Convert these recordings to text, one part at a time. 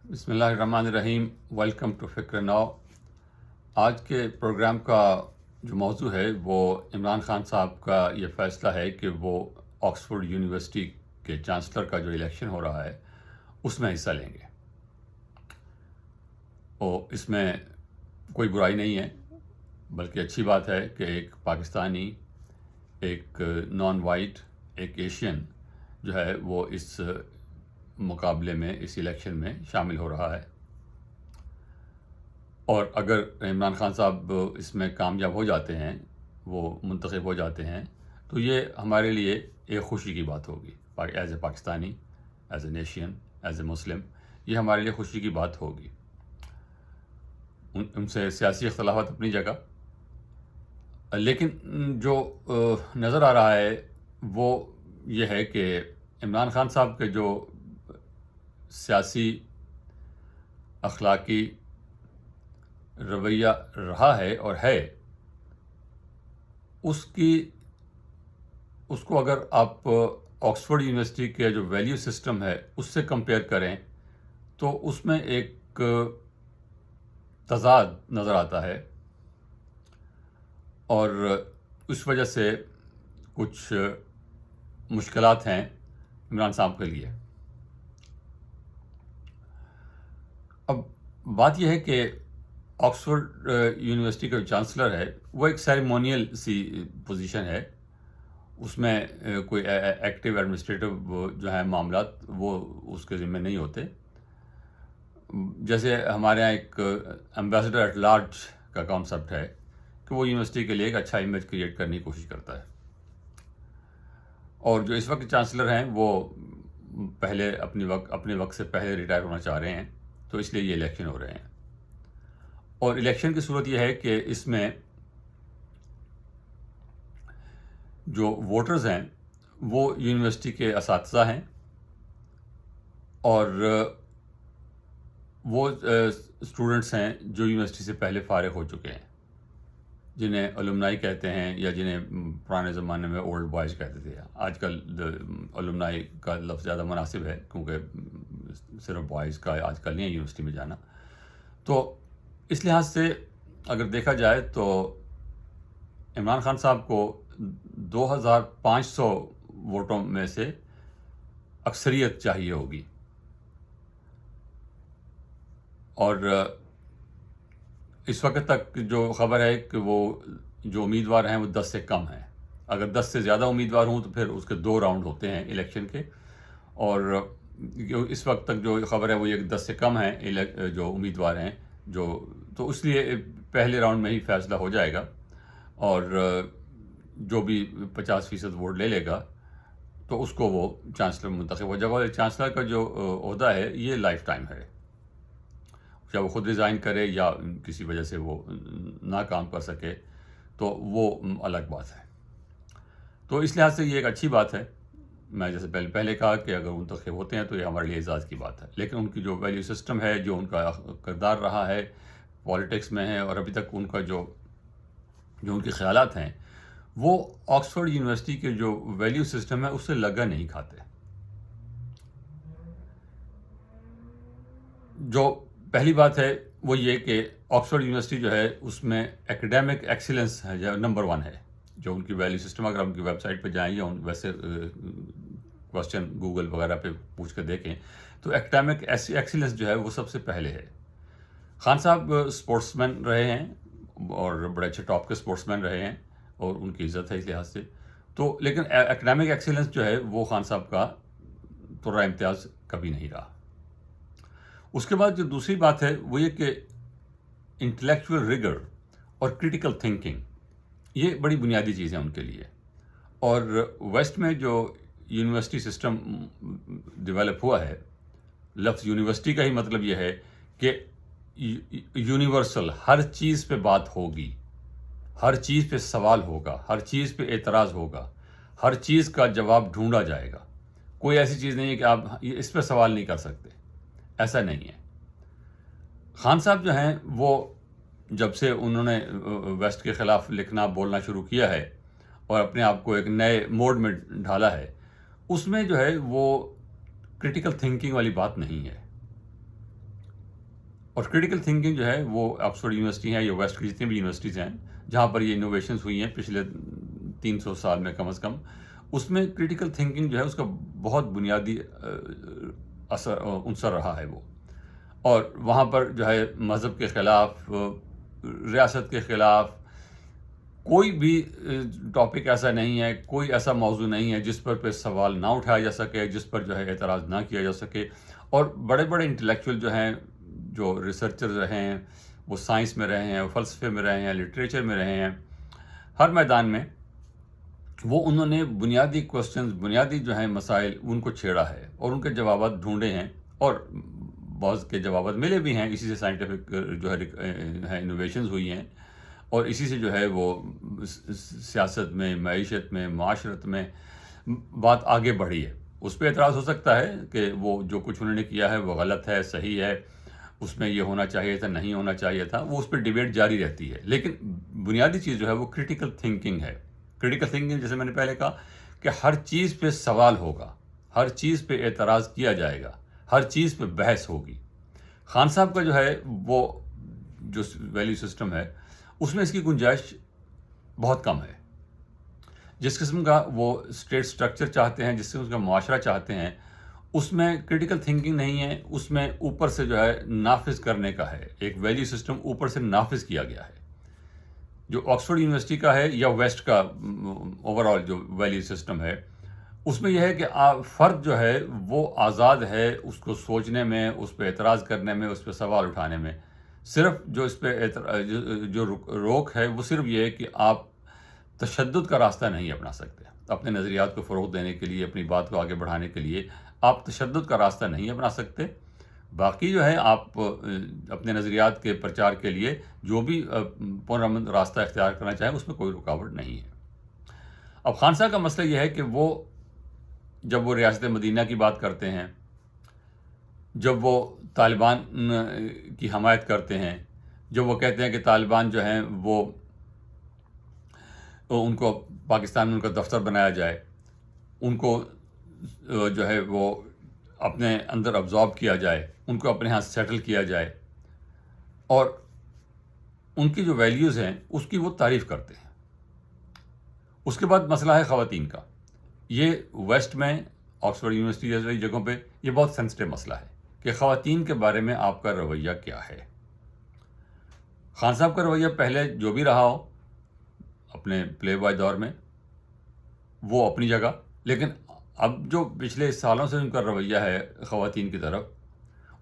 بسم اللہ الرحمن الرحیم. ویلکم ٹو فکر نو. آج کے پروگرام کا جو موضوع ہے وہ عمران خان صاحب کا یہ فیصلہ ہے کہ وہ آکسفورڈ یونیورسٹی کے چانسلر کا جو الیکشن ہو رہا ہے اس میں حصہ لیں گے. اور اس میں کوئی برائی نہیں ہے، بلکہ اچھی بات ہے کہ ایک پاکستانی، ایک نان وائٹ، ایک ایشین جو ہے وہ اس مقابلے میں، اس الیکشن میں شامل ہو رہا ہے. اور اگر عمران خان صاحب اس میں کامیاب ہو جاتے ہیں، وہ منتخب ہو جاتے ہیں، تو یہ ہمارے لیے ایک خوشی کی بات ہوگی. As a Pakistani, as a nation, as a Muslim, یہ ہمارے لیے خوشی کی بات ہوگی. ان سے سیاسی اختلافات اپنی جگہ، لیکن جو نظر آ رہا ہے وہ یہ ہے کہ عمران خان صاحب کے جو سیاسی اخلاقی رویہ رہا ہے اور ہے، اس کو اگر آپ آکسفورڈ یونیورسٹی کے جو ویلیو سسٹم ہے اس سے کمپیئر کریں تو اس میں ایک تضاد نظر آتا ہے، اور اس وجہ سے کچھ مشکلات ہیں عمران صاحب کے لیے. اب بات یہ ہے کہ آکسفورڈ یونیورسٹی کا جو چانسلر ہے وہ ایک سیریمونیل سی پوزیشن ہے. اس میں کوئی ایکٹیو ایڈمنسٹریٹو جو ہیں معاملات وہ اس کے ذمہ نہیں ہوتے. جیسے ہمارے یہاں ایک ایمبیسڈر ایٹ لارج کا کانسیپٹ ہے کہ وہ یونیورسٹی کے لیے ایک اچھا امیج کریٹ کرنے کی کوشش کرتا ہے. اور جو اس وقت چانسلر ہیں وہ اپنے وقت سے پہلے ریٹائر ہونا چاہ رہے ہیں، تو اس لیے یہ الیکشن ہو رہے ہیں. اور الیکشن کی صورت یہ ہے کہ اس میں جو ووٹرز ہیں وہ یونیورسٹی کے اساتذہ ہیں، اور وہ اسٹوڈنٹس ہیں جو یونیورسٹی سے پہلے فارغ ہو چکے ہیں، جنہیں الومنائی کہتے ہیں، یا جنہیں پرانے زمانے میں اولڈ بوائز کہتے تھے. آج کل الومنائی کا لفظ زیادہ مناسب ہے کیونکہ صرف بوائز کا آج کل نہیں ہے یونیورسٹی میں جانا. تو اس لحاظ سے اگر دیکھا جائے تو عمران خان صاحب کو 2500 ووٹوں میں سے اکثریت چاہیے ہوگی، اور اس وقت تک جو خبر ہے کہ وہ جو امیدوار ہیں وہ 10 سے کم ہیں. اگر 10 سے زیادہ امیدوار ہوں تو پھر اس کے 2 راؤنڈ ہوتے ہیں الیکشن کے، اور اس وقت تک جو خبر ہے وہ یہ 10 سے کم ہیں جو امیدوار ہیں، تو اس لیے پہلے راؤنڈ میں ہی فیصلہ ہو جائے گا، اور جو بھی 50% ووٹ لے لے گا تو اس کو وہ چانسلر منتخب ہو جائے گا. اور چانسلر کا جو عہدہ ہے یہ لائف ٹائم ہے، چاہے وہ خود ریزائن کرے یا کسی وجہ سے وہ نہ کام کر سکے تو وہ الگ بات ہے. تو اس لحاظ سے یہ ایک اچھی بات ہے. میں جیسے پہلے کہا کہ اگر منتخب ہوتے ہیں تو یہ ہمارے لیے اعزاز کی بات ہے، لیکن ان کی جو ویلیو سسٹم ہے، جو ان کا کردار رہا ہے پالیٹکس میں ہے، اور ابھی تک ان کا جو ان کے خیالات ہیں، وہ آکسفورڈ یونیورسٹی کے جو ویلیو سسٹم ہے اس سے لگا نہیں کھاتے. جو پہلی بات ہے وہ یہ کہ آکسفورڈ یونیورسٹی جو ہے اس میں ایکڈیمک ایکسیلنس ہے جو نمبر 1 ہے. جو ان کی ویلیو سسٹم، اگر ان کی ویب سائٹ پہ جائیں یا ویسے کوشچن گوگل وغیرہ پہ پوچھ کر دیکھیں تو ایکڈیمک ایکسیلنس جو ہے وہ سب سے پہلے ہے. خان صاحب اسپورٹس مین رہے ہیں اور بڑے اچھے ٹاپ کے اسپورٹس مین رہے ہیں، اور ان کی عزت ہے اس لحاظ سے. تو لیکن ایکڈیمک ایکسیلنس جو ہے وہ خان صاحب کا تو امتیاز کبھی نہیں رہا. اس کے بعد جو دوسری بات ہے وہ یہ کہ انٹلیکچوئل ریگر اور کریٹیکل تھنکنگ، یہ بڑی بنیادی چیز ہے ان کے لیے. اور ویسٹ میں جو یونیورسٹی سسٹم ڈیولپ ہوا ہے، لفظ یونیورسٹی کا ہی مطلب یہ ہے کہ یونیورسل، ہر چیز پہ بات ہوگی، ہر چیز پہ سوال ہوگا، ہر چیز پہ اعتراض ہوگا، ہر چیز کا جواب ڈھونڈا جائے گا. کوئی ایسی چیز نہیں ہے کہ آپ اس پہ سوال نہیں کر سکتے، ایسا نہیں ہے. خان صاحب جو ہیں وہ جب سے انہوں نے ویسٹ کے خلاف لکھنا بولنا شروع کیا ہے اور اپنے آپ کو ایک نئے موڈ میں ڈھالا ہے، اس میں جو ہے وہ کریٹیکل تھنکنگ والی بات نہیں ہے. اور کریٹیکل تھنکنگ جو ہے وہ آکسفورڈ یونیورسٹی ہیں یا ویسٹ کی جتنی بھی یونیورسٹیز ہیں جہاں پر یہ انوویشنز ہوئی ہیں پچھلے 300 سال میں کم از کم، اس میں کریٹیکل تھنکنگ جو ہے اس کا بہت بنیادی عنصر رہا ہے وہ. اور وہاں پر جو ہے مذہب کے خلاف، ریاست کے خلاف کوئی بھی ٹاپک ایسا نہیں ہے، کوئی ایسا موضوع نہیں ہے جس پر سوال نہ اٹھایا جا سکے، جس پر جو ہے اعتراض نہ کیا جا سکے. اور بڑے بڑے انٹلیکچوئل جو ہیں، جو ریسرچر رہے ہیں، وہ سائنس میں رہے ہیں، وہ فلسفے میں رہے ہیں، لٹریچر میں رہے ہیں، ہر میدان میں وہ انہوں نے بنیادی کوسچنز، بنیادی جو ہیں مسائل ان کو چھیڑا ہے اور ان کے جوابات ڈھونڈے ہیں، اور بعض کے جوابات ملے بھی ہیں. اسی سے سائنٹیفک جو ہے انوویشنز ہوئی ہیں، اور اسی سے جو ہے وہ سیاست میں، معیشت میں، معاشرت میں بات آگے بڑھی ہے. اس پہ اعتراض ہو سکتا ہے کہ وہ جو کچھ انہوں نے کیا ہے وہ غلط ہے، صحیح ہے، اس میں یہ ہونا چاہیے تھا، نہیں ہونا چاہیے تھا، وہ اس پہ ڈیبیٹ جاری رہتی ہے. لیکن بنیادی چیز جو ہے وہ کریٹیکل تھنکنگ ہے. کریٹیکل تھنکنگ جیسے میں نے پہلے کہا کہ ہر چیز پہ سوال ہوگا، ہر چیز پہ اعتراض کیا جائے گا، ہر چیز پہ بحث ہوگی. خان صاحب کا جو ہے وہ جو ویلیو سسٹم ہے اس میں اس کی گنجائش بہت کم ہے. جس قسم کا وہ اسٹیٹ سٹرکچر چاہتے ہیں، جس قسم کا معاشرہ چاہتے ہیں، اس میں کریٹیکل تھنکنگ نہیں ہے، اس میں اوپر سے جو ہے نافذ کرنے کا ہے. ایک ویلیو سسٹم اوپر سے نافذ کیا گیا ہے. جو آکسفورڈ یونیورسٹی کا ہے یا ویسٹ کا اوور آل جو ویلیو سسٹم ہے، اس میں یہ ہے کہ فرد جو ہے وہ آزاد ہے اس کو سوچنے میں، اس پہ اعتراض کرنے میں، اس پہ سوال اٹھانے میں. صرف جو اس پہ جو روک ہے وہ صرف یہ ہے کہ آپ تشدد کا راستہ نہیں اپنا سکتے. اپنے نظریات کو فروغ دینے کے لیے، اپنی بات کو آگے بڑھانے کے لیے آپ تشدد کا راستہ نہیں اپنا سکتے. باقی جو ہے آپ اپنے نظریات کے پرچار کے لیے جو بھی پرامن راستہ اختیار کرنا چاہیں اس میں کوئی رکاوٹ نہیں ہے. اب خان صاحب کا مسئلہ یہ ہے کہ وہ جب وہ ریاست مدینہ کی بات کرتے ہیں، جب وہ طالبان کی حمایت کرتے ہیں، جب وہ کہتے ہیں کہ طالبان جو ہیں وہ ان کو پاکستان میں ان کا دفتر بنایا جائے، ان کو جو ہے وہ اپنے اندر ابزارب کیا جائے، ان کو اپنے ہاں سیٹل کیا جائے، اور ان کی جو ویلیوز ہیں اس کی وہ تعریف کرتے ہیں. اس کے بعد مسئلہ ہے خواتین کا. یہ ویسٹ میں آکسفورڈ یونیورسٹی جیسی جگہوں پہ یہ بہت سینسٹیو مسئلہ ہے کہ خواتین کے بارے میں آپ کا رویہ کیا ہے. خان صاحب کا رویہ پہلے جو بھی رہا ہو اپنے پلے بوائے دور میں وہ اپنی جگہ، لیکن اب جو پچھلے سالوں سے ان کا رویہ ہے خواتین کی طرف،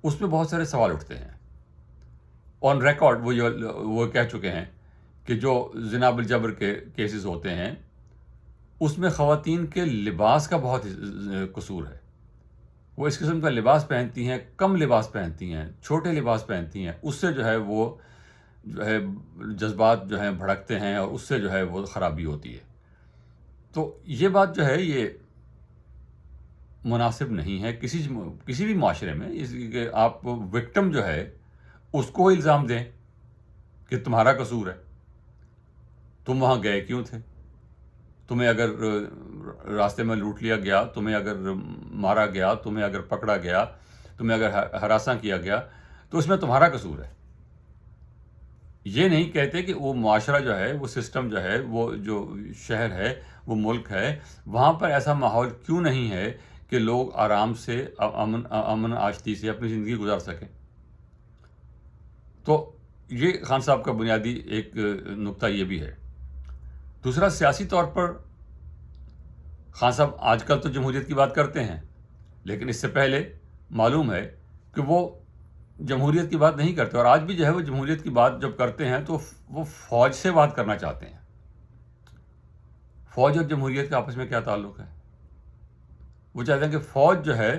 اس پہ بہت سارے سوال اٹھتے ہیں. آن ریکارڈ وہ کہہ چکے ہیں کہ جو زنا بالجبر کے کیسز ہوتے ہیں اس میں خواتین کے لباس کا بہت قصور ہے. وہ اس قسم کا لباس پہنتی ہیں، کم لباس پہنتی ہیں، چھوٹے لباس پہنتی ہیں، اس سے جو ہے وہ جو ہے جذبات جو ہیں بھڑکتے ہیں اور اس سے جو ہے وہ خرابی ہوتی ہے. تو یہ بات جو ہے یہ مناسب نہیں ہے کسی بھی معاشرے میں. اس کہ آپ وکٹم جو ہے اس کو الزام دیں کہ تمہارا قصور ہے، تم وہاں گئے کیوں تھے، تمہیں اگر راستے میں لوٹ لیا گیا، تمہیں اگر مارا گیا، تمہیں اگر پکڑا گیا، تمہیں اگر ہراساں کیا گیا تو اس میں تمہارا قصور ہے. یہ نہیں کہتے کہ وہ معاشرہ جو ہے، وہ سسٹم جو ہے، وہ جو شہر ہے، وہ ملک ہے، وہاں پر ایسا ماحول کیوں نہیں ہے کہ لوگ آرام سے امن آشتی سے اپنی زندگی گزار سکیں. تو یہ خان صاحب کا بنیادی ایک نقطہ یہ بھی ہے. دوسرا، سیاسی طور پر خان صاحب آج کل تو جمہوریت کی بات کرتے ہیں، لیکن اس سے پہلے معلوم ہے کہ وہ جمہوریت کی بات نہیں کرتے. اور آج بھی جو ہے وہ جمہوریت کی بات جب کرتے ہیں تو وہ فوج سے بات کرنا چاہتے ہیں. فوج اور جمہوریت کے آپس میں کیا تعلق ہے؟ وہ چاہتے ہیں کہ فوج جو ہے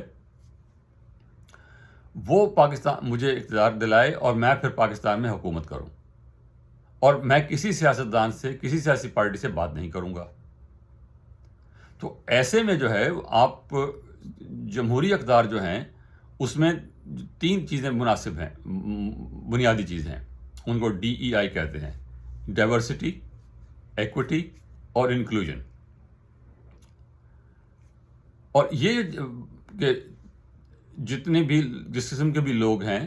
وہ پاکستان مجھے اقتدار دلائے اور میں پھر پاکستان میں حکومت کروں، اور میں کسی سیاستدان سے، کسی سیاسی پارٹی سے بات نہیں کروں گا. تو ایسے میں جو ہے آپ جمہوری اقدار جو ہیں اس میں 3 چیزیں مناسب ہیں، بنیادی چیزیں ہیں. ان کو DEI کہتے ہیں: ڈائیورسٹی، ایکوٹی اور انکلوژن. اور یہ کہ جتنے بھی جس قسم کے بھی لوگ ہیں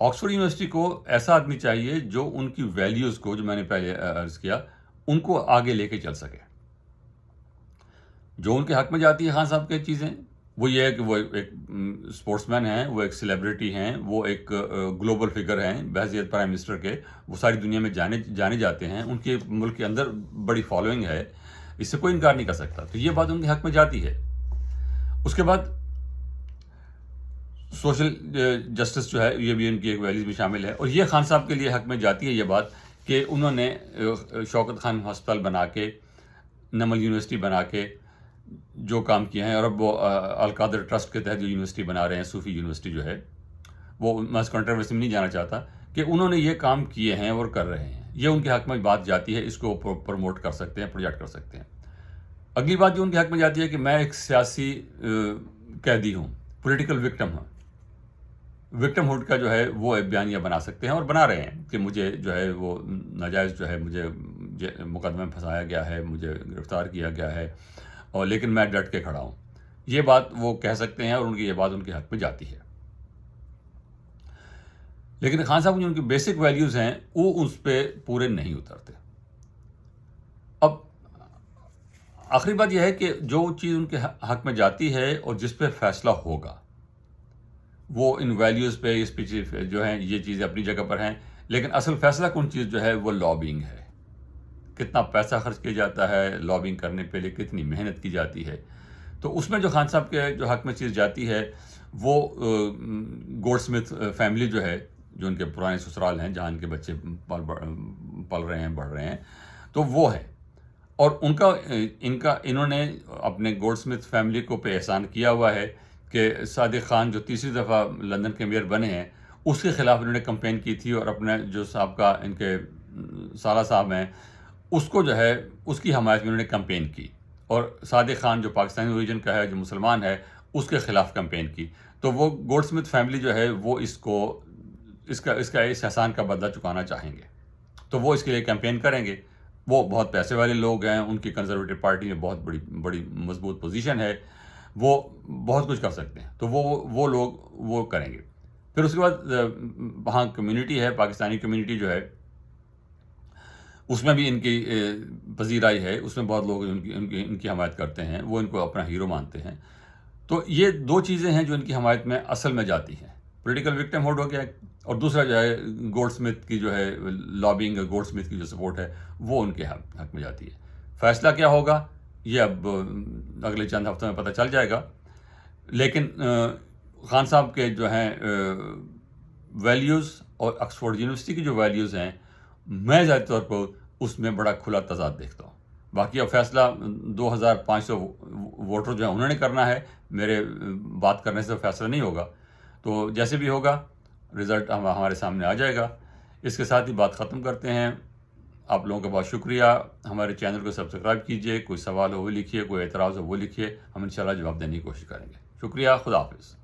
آکسفورڈ یونیورسٹی کو ایسا آدمی چاہیے جو ان کی ویلیوز کو، جو میں نے پہلے عرض کیا، ان کو آگے لے کے چل سکے. جو ان کے حق میں جاتی ہے خان صاحب کی چیزیں، وہ یہ ہے کہ وہ ایک اسپورٹس مین ہیں، وہ ایک سیلیبریٹی ہیں، وہ ایک گلوبل فگر ہیں بحیثیت پرائم منسٹر کے، وہ ساری دنیا میں جانے جاتے ہیں، ان کے ملک کے اندر بڑی فالوئنگ ہے، اس سے کوئی انکار نہیں کر سکتا. تو یہ بات ان کے حق میں جاتی ہے. اس کے بعد سوشل جسٹس جو ہے یہ بھی ان کی ایک ویلیوز میں شامل ہے، اور یہ خان صاحب کے لیے حق میں جاتی ہے یہ بات کہ انہوں نے شوکت خان ہسپتال بنا کے، نمل یونیورسٹی بنا کے جو کام کیے ہیں، اور اب وہ القادر ٹرسٹ کے تحت جو یونیورسٹی بنا رہے ہیں، صوفی یونیورسٹی جو ہے، وہ میں اس کنٹروورسی میں نہیں جانا چاہتا کہ انہوں نے یہ کام کیے ہیں اور کر رہے ہیں، یہ ان کے حق میں بات جاتی ہے، اس کو پروموٹ کر سکتے ہیں، پروجیکٹ کر سکتے ہیں. اگلی بات جو ان کے حق میں جاتی ہے کہ میں ایک سیاسی قیدی ہوں، پولیٹیکل وکٹم ہوں. وکٹم ہوڈ کا جو ہے وہ ایک بیانیہ بنا سکتے ہیں، اور بنا رہے ہیں کہ مجھے جو ہے وہ ناجائز جو ہے مجھے مقدمے میں پھنسایا گیا ہے، مجھے گرفتار کیا گیا ہے، اور لیکن میں ڈٹ کے کھڑا ہوں. یہ بات وہ کہہ سکتے ہیں، اور ان کی یہ بات ان کے حق میں جاتی ہے. لیکن خان صاحب کی جو ان کی بیسک ویلیوز ہیں وہ اس پہ پورے نہیں اترتے. اب آخری بات یہ ہے کہ جو چیز ان کے حق میں جاتی ہے اور جس پہ فیصلہ ہوگا، وہ ان ویلیوز پہ، اس پہ جو ہیں یہ چیزیں اپنی جگہ پر ہیں، لیکن اصل فیصلہ کون چیز جو ہے وہ لابنگ ہے. کتنا پیسہ خرچ کیا جاتا ہے لابنگ کرنے پہ، لیے کتنی محنت کی جاتی ہے. تو اس میں جو خان صاحب کے جو حق میں چیز جاتی ہے وہ گولڈ سمتھ فیملی جو ہے، جو ان کے پرانے سسرال ہیں جہاں ان کے بچے پل رہے ہیں، بڑھ رہے ہیں، تو وہ ہے. اور انہوں نے اپنے گولڈ سمتھ فیملی کو پہ احسان کیا ہوا ہے کہ صادق خان جو تیسری دفعہ لندن کے میئر بنے ہیں، اس کے خلاف انہوں نے کمپین کی تھی، اور اپنے جو سابقہ ان کے سالہ صاحب ہیں اس کو جو ہے اس کی حمایت میں انہوں نے کمپین کی، اور صادق خان جو پاکستانی اوریجن کا ہے، جو مسلمان ہے، اس کے خلاف کمپین کی. تو وہ گولڈ سمتھ فیملی جو ہے وہ اس احسان کا بدلہ چکانا چاہیں گے، تو وہ اس کے لیے کیمپین کریں گے. وہ بہت پیسے والے لوگ ہیں، ان کی کنزرویٹو پارٹی میں بہت بڑی مضبوط پوزیشن ہے، وہ بہت کچھ کر سکتے ہیں، تو وہ لوگ وہ کریں گے. پھر اس کے بعد وہاں کمیونٹی ہے، پاکستانی کمیونٹی جو ہے، اس میں بھی ان کی پذیرائی ہے، اس میں بہت لوگ ان کی حمایت کرتے ہیں، وہ ان کو اپنا ہیرو مانتے ہیں. تو یہ دو چیزیں ہیں جو ان کی حمایت میں اصل میں جاتی ہیں. پولیٹیکل وکٹم ہوڈ ہو گیا، اور دوسرا جو ہے گولڈ سمتھ کی جو ہے لابنگ، گولڈ سمتھ کی جو سپورٹ ہے وہ ان کے حق میں جاتی ہے. فیصلہ کیا ہوگا یہ اب اگلے چند ہفتوں میں پتہ چل جائے گا. لیکن خان صاحب کے جو ہیں ویلیوز اور آکسفورڈ یونیورسٹی کی جو ویلیوز ہیں، میں ذاتی طور پر اس میں بڑا کھلا تضاد دیکھتا ہوں. باقی اب فیصلہ 2500 ووٹر جو ہیں انہوں نے کرنا ہے، میرے بات کرنے سے فیصلہ نہیں ہوگا. تو جیسے بھی ہوگا رزلٹ ہمارے سامنے آ جائے گا. اس کے ساتھ ہی بات ختم کرتے ہیں. آپ لوگوں کا بہت شکریہ. ہمارے چینل کو سبسکرائب کیجئے. کوئی سوال ہو وہ لکھیے، کوئی اعتراض ہو وہ لکھیے، ہم انشاءاللہ جواب دینے کی کوشش کریں گے. شکریہ. خدا حافظ.